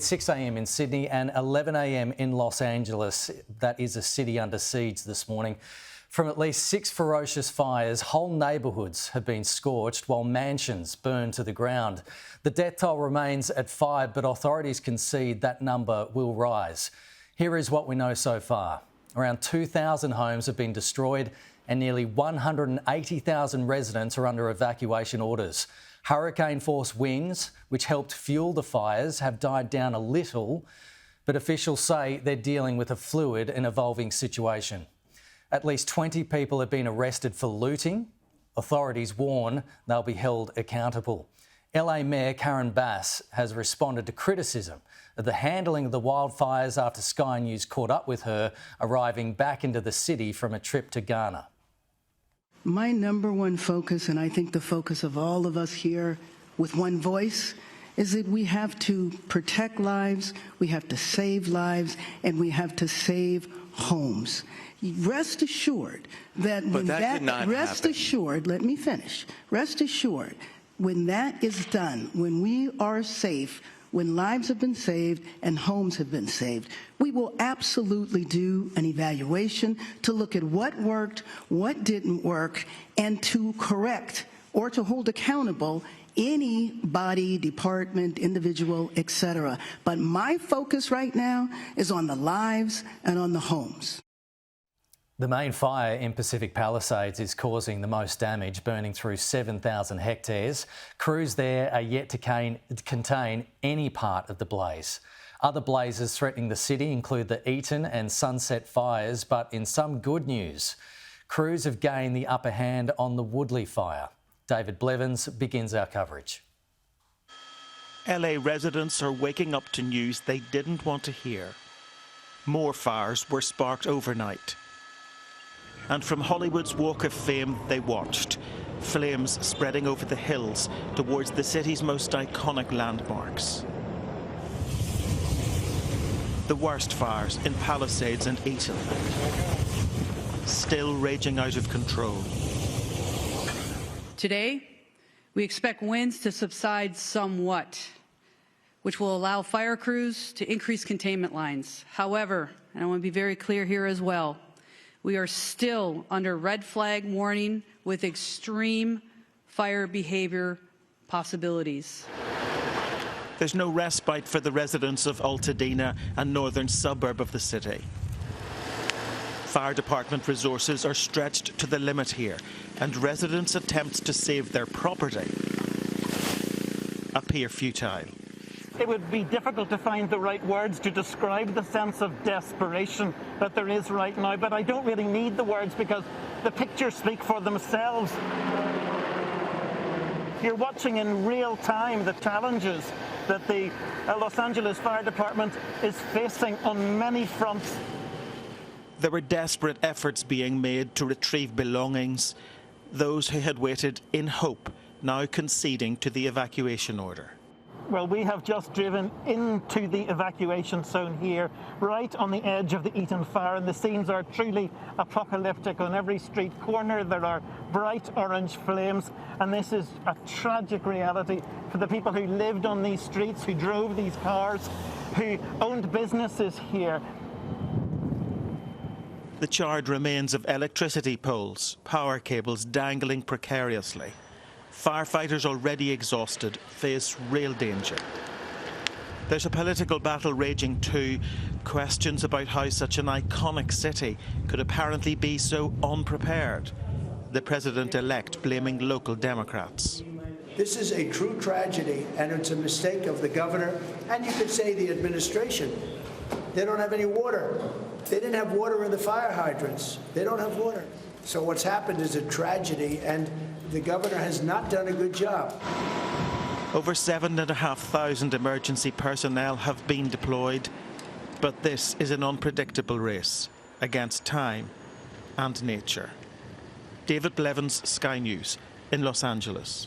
6 a.m. in Sydney and 11 a.m. in Los Angeles. That is a city under siege this morning. From at least 6 ferocious fires, whole neighbourhoods have been scorched while mansions burn to the ground. The death toll remains at 5, but authorities concede that number will rise. Here is what we know so far. Around 2,000 homes have been destroyed and nearly 180,000 residents are under evacuation orders. Hurricane-force winds, which helped fuel the fires, have died down a little, but officials say they're dealing with a fluid and evolving situation. At least 20 people have been arrested for looting. Authorities warn they'll be held accountable. LA Mayor Karen Bass has responded to criticism of the handling of the wildfires after Sky News caught up with her, arriving back into the city from a trip to Ghana. My number one focus, and I think the focus of all of us here with one voice, is that we have to protect lives, we have to save lives, and we have to save homes. Rest assured that when rest assured, let me finish. Rest assured, when that is done, when we are safe, when lives have been saved and homes have been saved, we will absolutely do an evaluation to look at what worked, what didn't work, and to correct or to hold accountable any body, department, individual, etc. But my focus right now is on the lives and on the homes. The main fire in Pacific Palisades is causing the most damage, burning through 7,000 hectares. Crews there are yet to contain any part of the blaze. Other blazes threatening the city include the Eaton and Sunset fires, but in some good news, crews have gained the upper hand on the Woodley fire. David Blevins begins our coverage. LA residents are waking up to news they didn't want to hear. More fires were sparked overnight. And from Hollywood's Walk of Fame, they watched, flames spreading over the hills towards the city's most iconic landmarks. The worst fires in Palisades and Eaton, still raging out of control. Today, we expect winds to subside somewhat, which will allow fire crews to increase containment lines. However, and I want to be very clear here as well, we are still under red flag warning with extreme fire behavior possibilities. There's no respite for the residents of Altadena, a northern suburb of the city. Fire department resources are stretched to the limit here, and residents' attempts to save their property appear futile. It would be difficult to find the right words to describe the sense of desperation that there is right now, but I don't really need the words because the pictures speak for themselves. You're watching in real time the challenges that the Los Angeles Fire Department is facing on many fronts. There were desperate efforts being made to retrieve belongings, those who had waited in hope now conceding to the evacuation order. Well, we have just driven into the evacuation zone here, right on the edge of the Eaton fire, and the scenes are truly apocalyptic. On every street corner there are bright orange flames, and this is a tragic reality for the people who lived on these streets, who drove these cars, who owned businesses here. The charred remains of electricity poles, power cables dangling precariously. Firefighters already exhausted face real danger. There's a political battle raging too. Questions about how such an iconic city could apparently be so unprepared. The president-elect blaming local Democrats. This is a true tragedy, and it's a mistake of the governor, and you could say the administration. They don't have any water. They didn't have water in the fire hydrants. They don't have water. So what's happened is a tragedy, and the governor has not done a good job. Over 7,500 emergency personnel have been deployed, but this is an unpredictable race against time and nature. David Blevins, Sky News in Los Angeles.